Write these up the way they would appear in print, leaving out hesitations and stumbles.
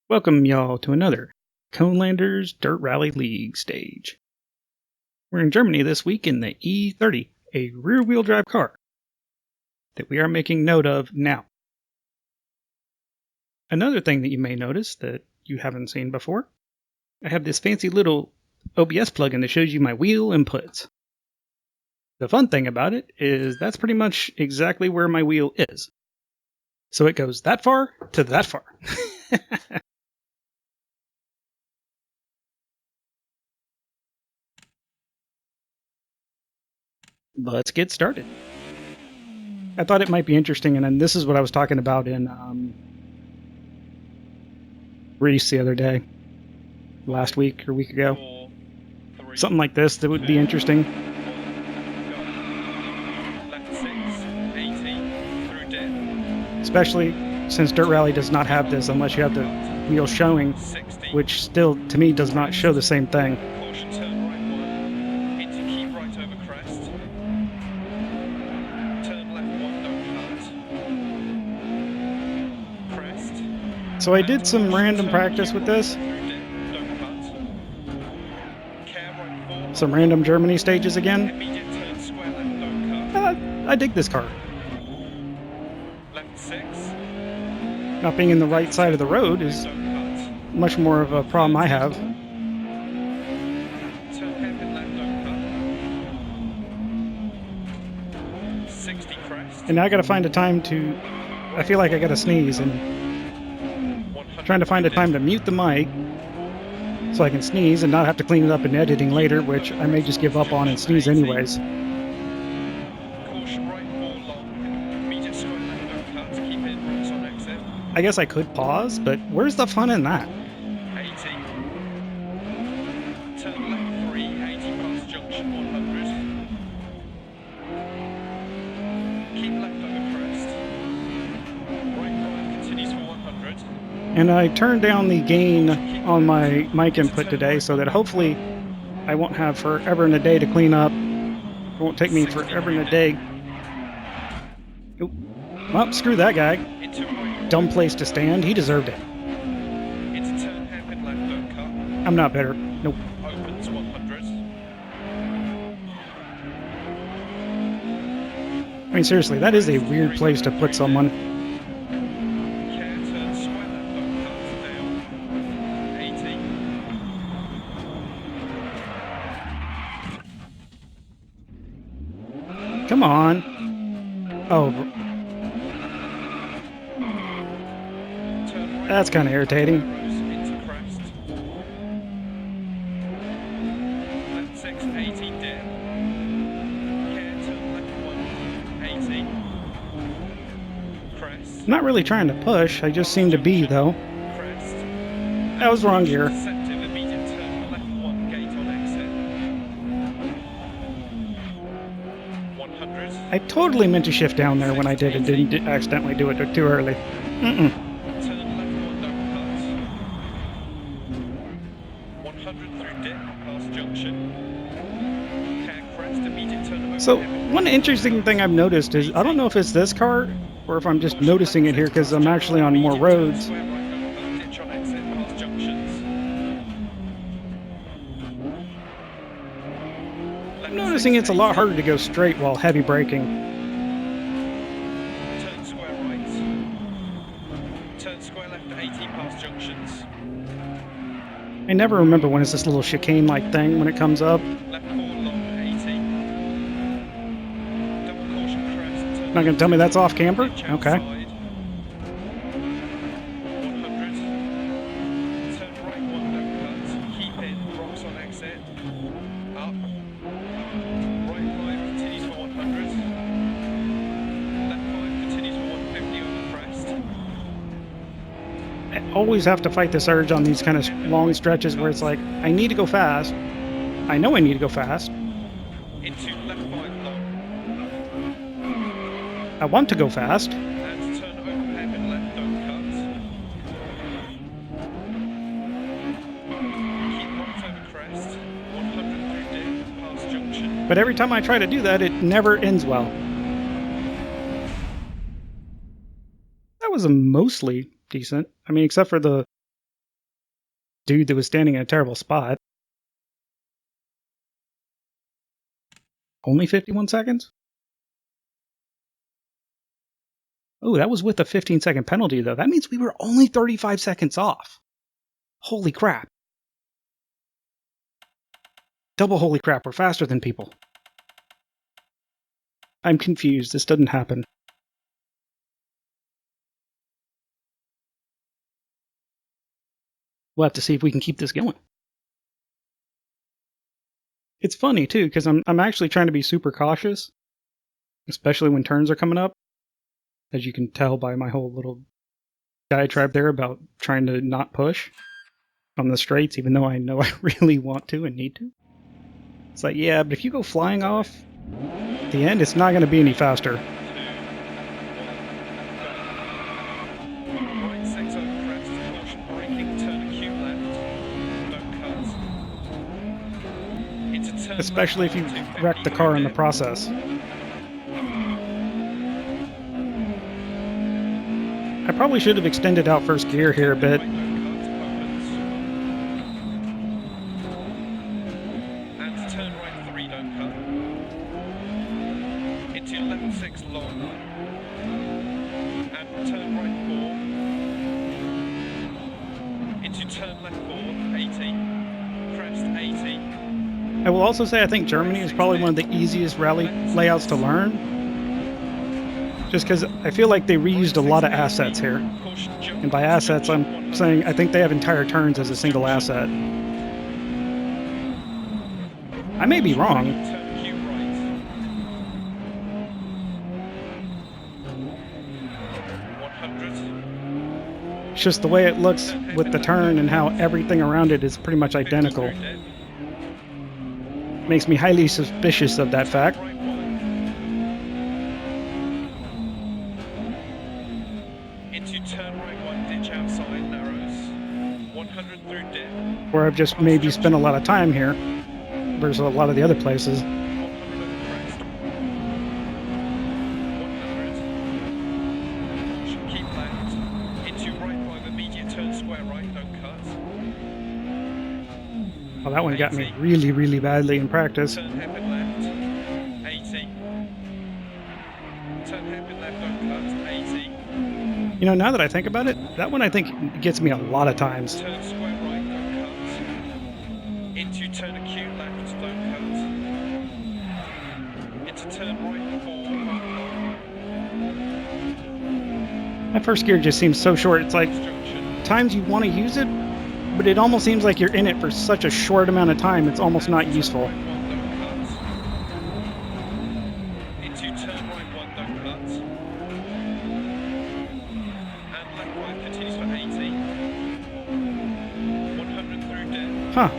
Welcome y'all to another Conelanders Dirt Rally League stage. We're in Germany this week in the E30, a rear-wheel drive car that we are making note of now. Another thing that you may notice that you haven't seen before, I have this fancy little OBS plugin that shows you my wheel inputs. The fun thing about it is that's pretty much exactly where my wheel is. So it goes that far to that far. Let's get started. I thought it might be interesting, and then this is what I was talking about in Greece the other day, last week or week ago. Something like this that would be interesting. Especially since Dirt Rally does not have this unless you have the wheel showing, which still, to me, does not show the same thing. So I did some random practice with this. Some random Germany stages again. I dig this car. Not being in the right side of the road is much more of a problem I have. And now I gotta find a time to... I feel like I gotta sneeze, and trying to find a time to mute the mic so I can sneeze and not have to clean it up in editing later, which I may just give up on and sneeze anyways. I guess I could pause, but where's the fun in that? Turn left 3, 80 past junction 100. Keep left over crest. Right 5 continues for 100. And I turned down the gain on my mic input today so that hopefully I won't have forever and a day to clean up. It won't take me forever and a day. Oop. Well, screw that guy. Dumb place to stand. He deserved it. Into turn hairpin left, don't cut. I'm not better. Nope. Opens 100. I mean, seriously, that is a weird place to put someone. Care, turn square left, don't cut. Down. 80. Come on. Oh. That's kind of irritating. Into crest. Left 6, 80 dip. Care, turn left 1, 80. Crest. I'm not really trying to push. I just seem to be, though. Crest. That was wrong gear. Deceptive immediate turn left 1, gate on exit. 100. I totally meant to shift down there when I did it. Didn't accidentally do it too early. Turn left 1, don't cut. 100 through dip, past junction. Care crest, immediate turn over. So, one interesting thing I've noticed is, I don't know if it's this car, or if I'm just noticing it here because I'm actually on more roads. Square right, don't cut, ditch on exit, past junctions. I'm noticing it's a lot harder to go straight while heavy braking. Turn square right. Turn square left 80 past junctions. I never remember when it's this little chicane-like thing when it comes up. Left 4 long 80. Double caution crest. Turn Not gonna tell me that's off camber? ditch Okay. outside. 100. Turn right 1, don't cut. Keep in, rocks on exit. Up. Right 5 continues for 100. Left 5 continues for 150 over crest. I always have to fight this urge on these kind of long stretches where it's like, I need to go fast. I know I need to go fast. Into left 5 long. I want to go fast. And turn over hairpin left, don't cut. Keep right over crest. 100 through dip, past junction. But every time I try to do that, it never ends well. That was a mostly decent. I mean, except for the dude that was standing in a terrible spot. Only 51 seconds? Oh, that was with a 15-second penalty, though. That means we were only 35 seconds off. Holy crap. Double holy crap, we're faster than people. I'm confused. This doesn't happen. We'll have to see if we can keep this going. It's funny, too, because I'm actually trying to be super cautious, especially when turns are coming up, as you can tell by my whole little diatribe there about trying to not push on the straights, even though I know I really want to and need to. It's like, yeah, but if you go flying off at the end, it's not going to be any faster. Right 6 over crest, caution braking, turn acute left, don't cut. Into turn Especially if you left, 250 wreck the car in the process. I probably should have extended out first gear here a bit. And turn right 3, don't cut. Into level 6 long. And turn right 4. Into turn left 4, 80. Crest 80. I will also say I think Germany is probably one of the easiest rally layouts to learn. Just because I feel like they reused a lot of assets here. And by assets, I'm saying I think they have entire turns as a single asset. I may be wrong. It's just the way it looks with the turn and how everything around it is pretty much identical. Makes me highly suspicious of that fact. Into turn right 1, ditch outside, narrows. 100 through dip. Where I've just maybe spent a lot of time here versus a lot of the other places. 100 over crest. 100. Should keep left. Into right 5, immediate turn square right, don't cut. Well, that one got me really, really badly in practice. Turn hairpin left. 80. Turn hairpin left, don't cut. 80. You know, now that I think about it, that one I think gets me a lot of times. Turn square right, don't cut. Into turn acute left, don't cut. Into turn right 4. That first gear just seems so short. It's like Junction. times you want to use it, but it almost seems like you're in it for such a short amount of time, it's almost not useful. Into turn right 1, don't cut. And left 5 continues for 80. 100 through dip. Huh.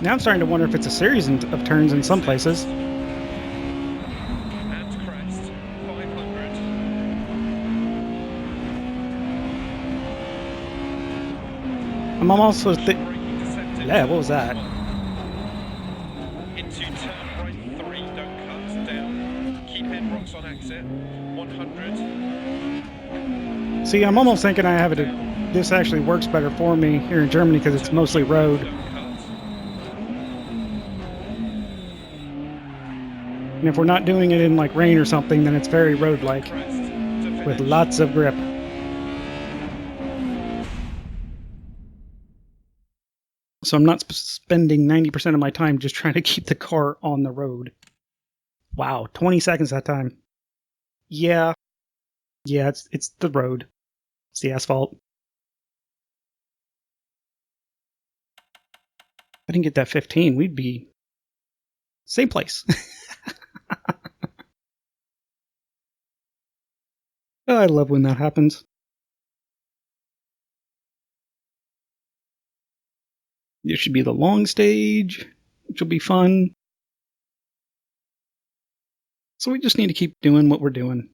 Now I'm starting to wonder if it's a series of turns in some places. And crest. 500. I'm almost Braking descent. yeah, what was that? Into turn right 3, don't cut, down. Keep in, rocks on exit. 100. See, I'm almost thinking I have it. This actually works better for me here in Germany because it's mostly road. Don't cut. And if we're not doing it in like rain or something, then it's very road-like Crest to with finish. lots of grip. So I'm not spending 90% of my time just trying to keep the car on the road. Wow, 20 seconds that time. Yeah, it's the road. It's the asphalt. If I didn't get that 15, we'd be same place. Oh, I love when that happens. There should be the long stage, which will be fun. So we just need to keep doing what we're doing.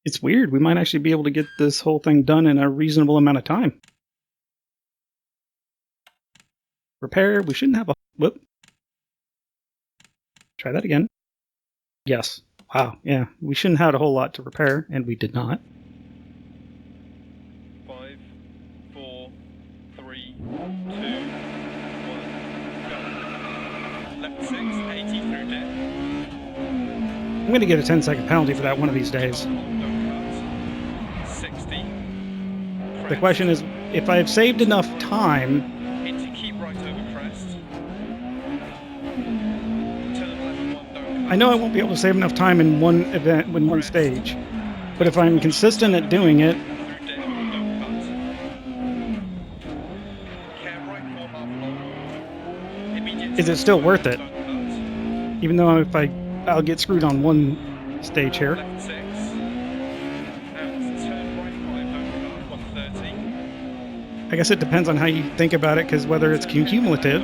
It's weird. We might actually be able to get this whole thing done in a reasonable amount of time. Repair. We shouldn't have a... Whoop. Try that again. Yes. Wow. Yeah. We shouldn't have a whole lot to repair, and we did not. 5. 1, go. Left 6, 80 through dip. I'm going to get a 10-second penalty for that one of these days. Don't cut. 60. The question is, if I've saved enough time... Into keep right over crest. Turn left 1, don't cut. I know I won't be able to save enough time in one event, in one stage. But if I'm consistent at doing it... Through dip, don't cut. Care right 4 half long. Immediate Is it still worth it? don't cut. Even though if I'll get screwed on one stage here. Left 6. And turn right 5, don't cut. 130. I guess it depends on how you think about it, because whether it's cumulative,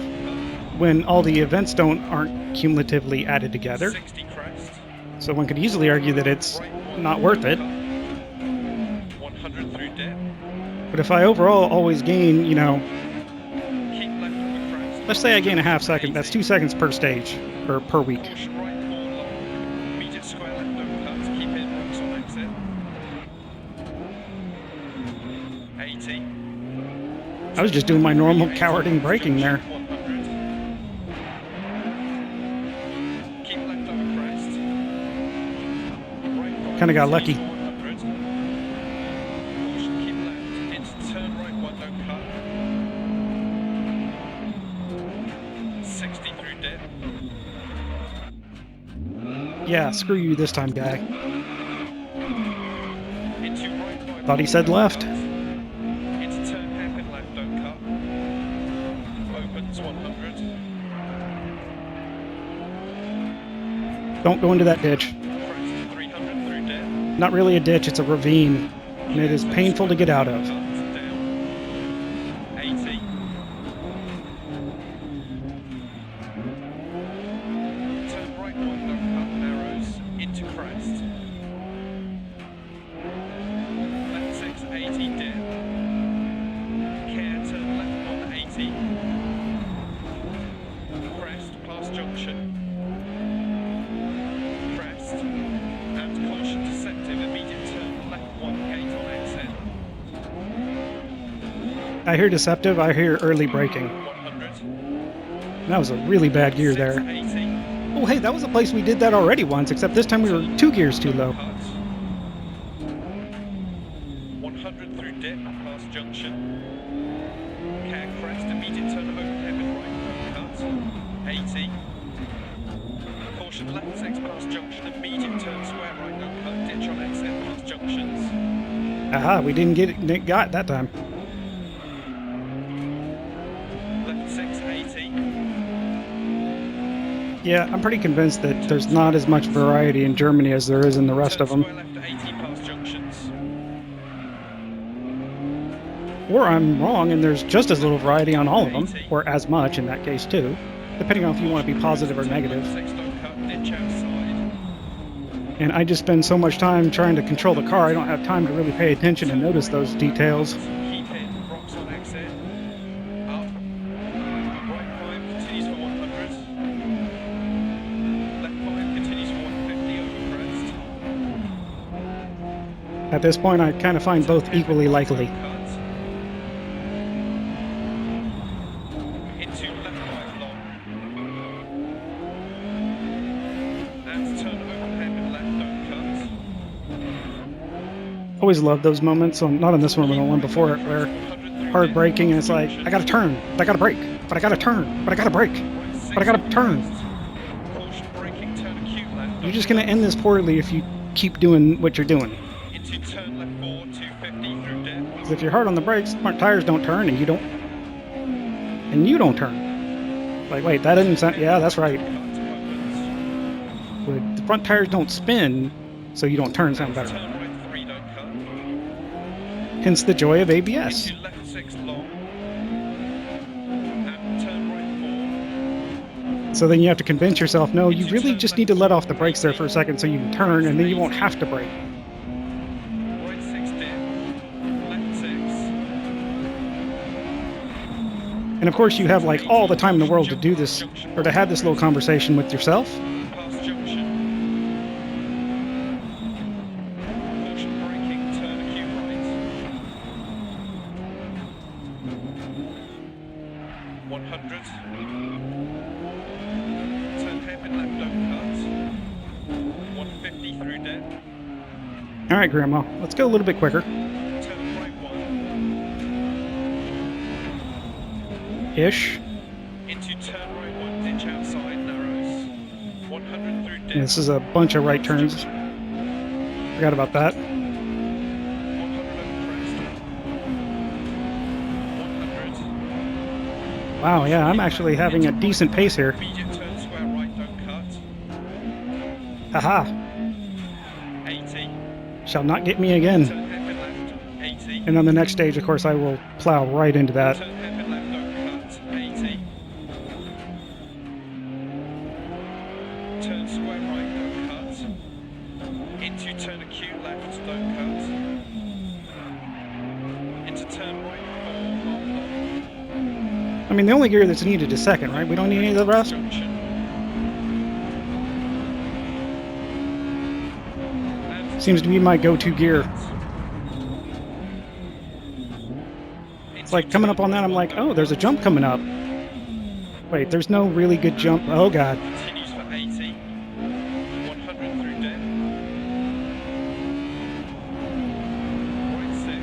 when all the events aren't cumulatively added together. 60 crest. So one could easily argue that it's not worth it. 100 through dip. But if I overall always gain, Keep left over crest. let's say I gain a half second, that's 2 seconds per stage, or per week. Caution right 4 long. Immediate square left, don't cut. Keep in, rocks on exit. 80. I was just doing my normal cowarding braking there. 100. Keep left over crest. Right 4, Kinda got lucky. 100. Caution, keep left. Into turn right 1, don't cut. 60 through dip. Yeah, screw you this time, guy. Into right 5. Thought he said left. Into turn hairpin left, don't cut. Opens 100. Don't go into that ditch. Crest 300 through dip. Not really a ditch, it's a ravine. And it is painful to get out of. Down. 80. Turn right 1, don't cut. Narrows. Into crest. Left 6, 80 dip. Care, turn left 1, 80. Crest, past junction. Crest. And caution deceptive, immediate turn left 1, gate on exit. I hear deceptive, I hear early braking. 100. That was a really bad gear there. 80. Oh hey, that was a place we did that already once, except this time we were 2 gears too low. 100 through dip, past junction. Care crest, immediate turn open hairpin right, cut. 80. Caution left 6 past junction, immediate turn square right, no cut. Ditch on exit past junctions. Aha, we didn't got it that time. Left 6, 80. Yeah, I'm pretty convinced that there's not as much variety in Germany as there is in the rest Turn of them. square left 80 past junctions. Or I'm wrong and there's just as little variety on all of them, or as much in that case too, depending on if you want to be positive or negative. 6, don't cut. Ditch outside. And I just spend so much time trying to control the car, I don't have time to really pay attention and notice those details. Keep in, rocks on exit. Up. Right 5 continues for 100. Left 5 continues for 150 over crest. At this point, I kind of find both equally likely. Cut. Into left 5 long. And turn open hairpin left, don't cut. Always love those moments, not on this one, but on the one before it, where hard braking and it's like, I gotta turn, but I gotta brake, but I gotta turn, but I gotta brake, but I gotta turn. Caution braking, turn acute left. You're just gonna end this poorly if you keep doing what you're doing. Into turn left 4, 250 through dip. 'Cause if you're hard on the brakes, front tires don't turn and you don't turn. Like, wait, that didn't sound, yeah, that's right. Cut opens. The front tires don't spin, so you don't turn, sound better. Turn right 3, don't cut. Hence the joy of ABS. Into left 6 long. And turn right So then you have to convince yourself, no, you really just need to let off the brakes there for a second so you can turn, and then you won't have to brake. 4. Right 6 dip. Left 6. And of course you have like all the time in the world to do this, or to have this little conversation with yourself. Past junction. Caution braking, turn acute right. 100. Turn hairpin left, don't cut. 150 through dip. All right, Grandma, let's go a little bit quicker. Turn right 1. Ish. Into turn right 1, ditch outside, narrows. 100 through dip. This is a bunch of right turns. Forgot about that. 100 over crest. 100. Wow, yeah, I'm actually having a decent pace here. Immediate turn square right, don't cut. Haha. 80. Shall not get me again. Turn hairpin left, 80. And on the next stage, of course, I will plow right into that. Turn hairpin left, don't cut, 80. Turn square right, don't cut. Into turn acute left, don't cut. Into turn right, 4, half long. I mean, the only gear that's needed is second, right? We don't need any of the rest? Junction. And Seems to be my go-to gear. It's like coming up on that, I'm like, oh, there's a jump coming up. Wait, there's no really good jump. Oh, God. Continues for 80. 100 through dip. Right 6.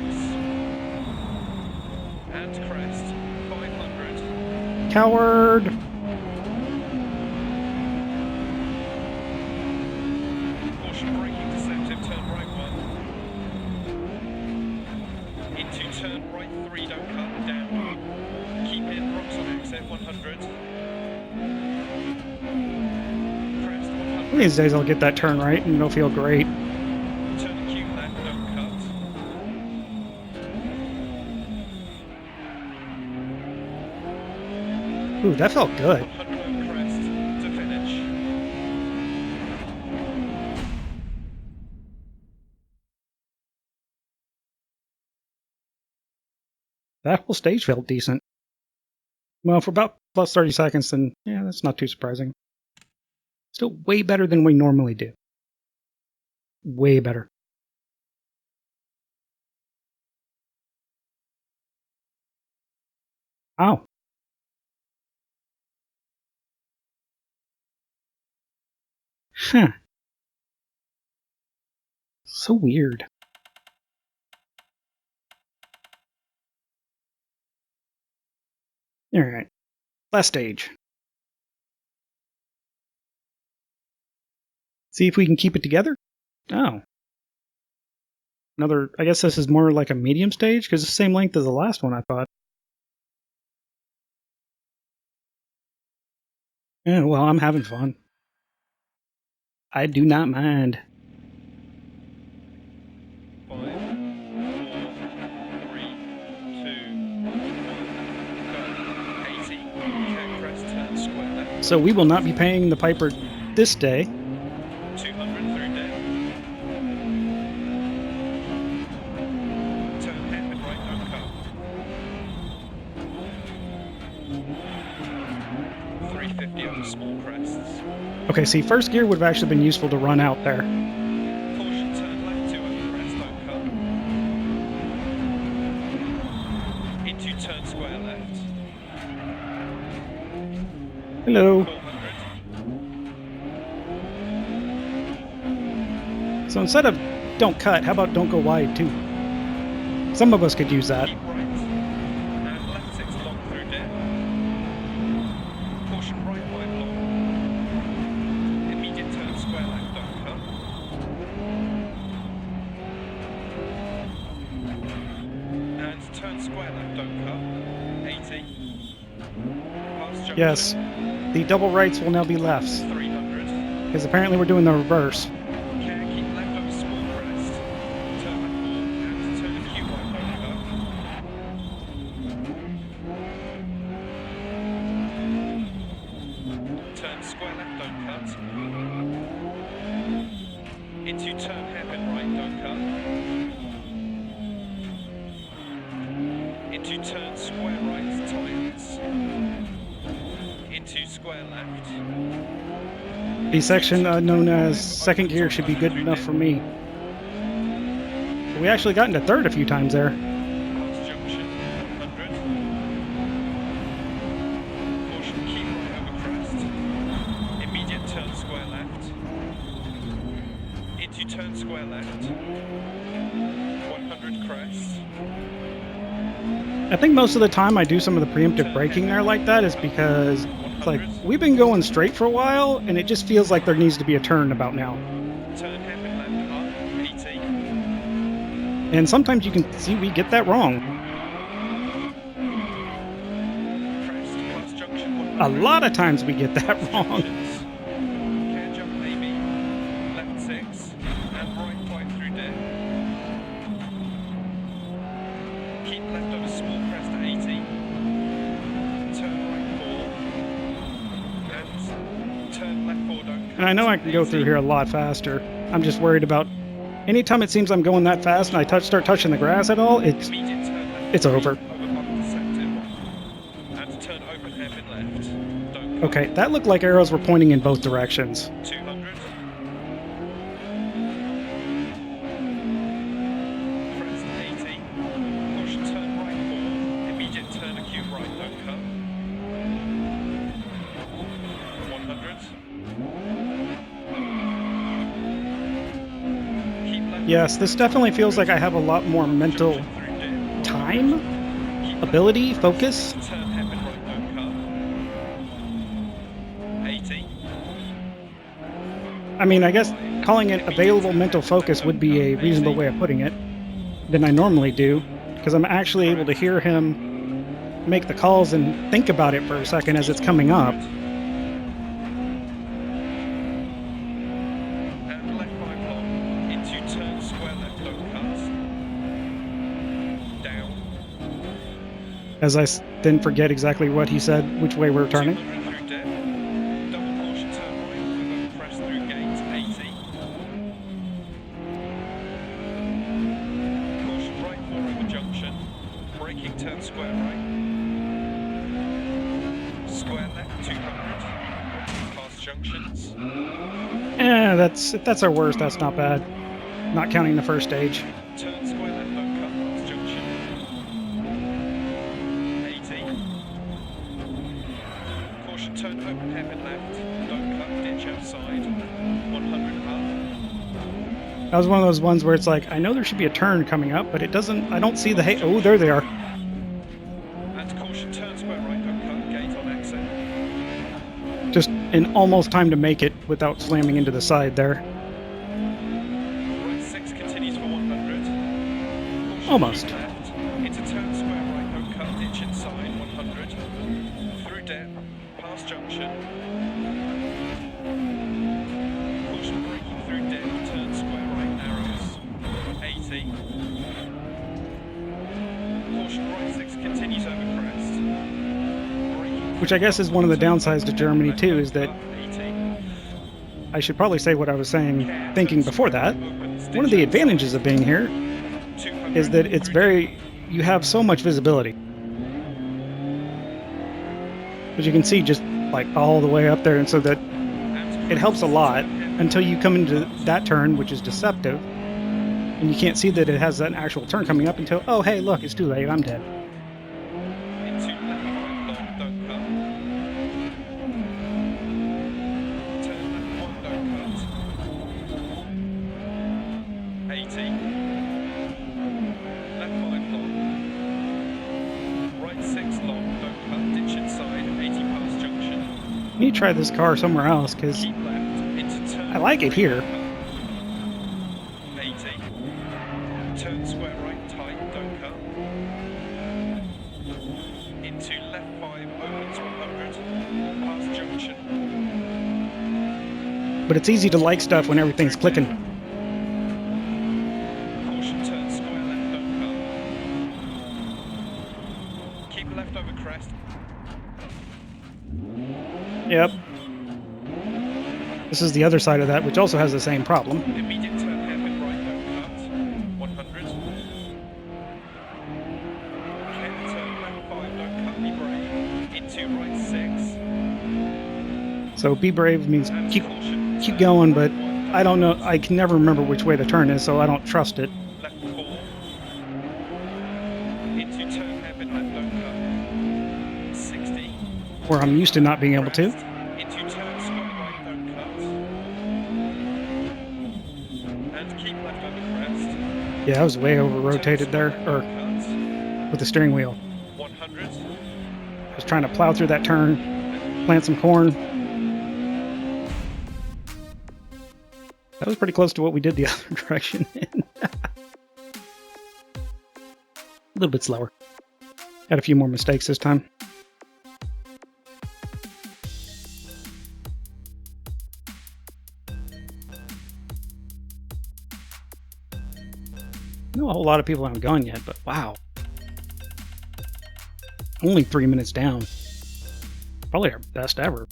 And crest. 500. Coward! Caution braking deceptive. Turn right 1. Into turn right 3. Don't cut. Down. Keep in. Rocks on exit. 100. Crest. 100. One of these days I'll get that turn right and it'll feel great. Turn acute left. Don't cut. Ooh, that felt good. 100 over crest to finish. That whole stage felt decent. Well, for about plus 30 seconds, then yeah, that's not too surprising. Still way better than we normally do. Way better. Ow. Huh. So weird. Alright. Last stage. See if we can keep it together? Oh. Another, I guess this is more like a medium stage, because it's the same length as the last one, I thought. Yeah, well, I'm having fun. I do not mind. 5, 4, 3, 2, 1, go. 80. Cat crest, turn square left. So we will not be paying the piper this day. 200 through dip. Turn hairpin right, don't cut. 350 over small crests. Okay, see, first gear would have actually been useful to run out there. Caution, turn left 2 over crest, don't cut. Into turn square left. Hello. 400. So instead of don't cut, how about don't go wide too? Some of us could use that. Keep right. And left 6 long through dip. Caution right 5 long. Immediate turn square left, don't cut. And turn square left, don't cut. 80. Pass junction. Yes, the double rights will now be lefts, 300. because apparently we're doing the reverse. Care, keep left over small crest. Turn left 4 and turn acute right, don't cut. Turn square left, don't cut. Into turn hairpin right, don't cut. Into turn square right, tights. Into square left. The section known as second gear should be good enough for me. We actually got into third a few times there. Pass junction, 100. I think most of the time I do some of the preemptive braking there like that is because it's like we've been going straight for a while and it just feels like there needs to be a turn about now. Turn hairpin left up, 80. And sometimes you can see we get that wrong. Crest plus junction 100. A lot of times we get that wrong. Care jump maybe. Left 6 and right 5 through dip. Keep left over small crest at 80. Turn right 4. And turn left 4, don't cut. And I know I can go through 80. here a lot faster. I'm just worried about anytime it seems I'm going that fast and I start touching the grass at all, Immediate turn left it's over. over bump deceptive. And turn open hairpin left. Don't cut. Okay, that looked like arrows were pointing in both directions. 200. Crest 80. Push turn right 4. Immediate turn acute right, don't cut. 100. Keep left. Yes, this definitely feels like I have a lot more mental Junction through dip. time, Keep left. ability, focus. Turn hairpin right, don't cut. 80. I mean, I guess calling it available mental focus would be a reasonable way of putting it than I normally do, because I'm actually able to hear him make the calls and think about it for a second as it's coming up. And left 5 long. Into turn square left, don't cut. Down. As I then forget exactly what he said, which way we're turning. 200 through dip. Double caution turn right with a press through gate, 80. Caution right 4 over junction. Braking turn square right. Square left 200. Past junctions. If that's our worst, that's not bad. Not counting the first stage. Turn square left, don't cut past junction. 80. Caution turn open hairpin left. Don't cut, ditch outside. 100 up. That was one of those ones where it's like, I know there should be a turn coming up, but it doesn't, I don't see the, oh, there they are. And caution turn square right, don't cut, gate on exit. Just in almost time to make it without slamming into the side there. Right 6 continues for 100. Caution Almost. keep left. Into turn square right, don't cut, ditch inside, 100. Through dip, past junction. Caution braking through dip, turn square right, arrows. 80. Caution right 6 continues over crest. Braking Which I guess is one of the downsides to Germany too, is that 80. I should probably say what I was thinking before that. One of the advantages of being here is that it's you have so much visibility. As you can see, just like all the way up there, and so that it helps a lot until you come into that turn, which is deceptive, and you can't see that it has an actual turn coming up until, oh hey, look, it's too late, I'm dead. Into left 5 long, don't cut. Turn left 1, don't cut. 80. Left 5 long. Right 6 long, don't cut. Ditch inside, 80 past junction. I need to try this car somewhere else, because Keep left into turn. I like it here. 80. Turn square right, tight, don't cut. Into left 5, opens 100. Past junction. But it's easy to like stuff when everything's clicking. Caution turn square left, don't cut. Keep left over crest. Yep. This is the other side of that, which also has the same problem. Immediate turn hairpin right, don't cut. 100. Clear turn left 5, don't cut, be brave. Into right 6. So be brave means And keep caution, keep turn going, right but 1, I don't know. I can never remember which way the turn is, so I don't trust it. left 4. Into turn hairpin left, don't cut. 60. Where I'm used to not being able to. Crest. Into turn square right, don't cut. And keep left over crest. Yeah, I was way over rotated there, or Cut. with the steering wheel. 100s. I was trying to plow through that turn, plant some corn. That was pretty close to what we did the other direction in. A little bit slower. Had a few more mistakes this time. I know a whole lot of people haven't gone yet, but wow. Only 3 minutes down. Probably our best ever.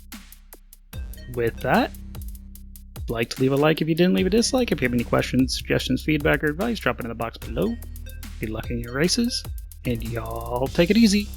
With that, like to leave a like if you didn't, leave a dislike. If you have any questions, suggestions, feedback, or advice, drop it in the box below. Good luck in your races, and y'all take it easy.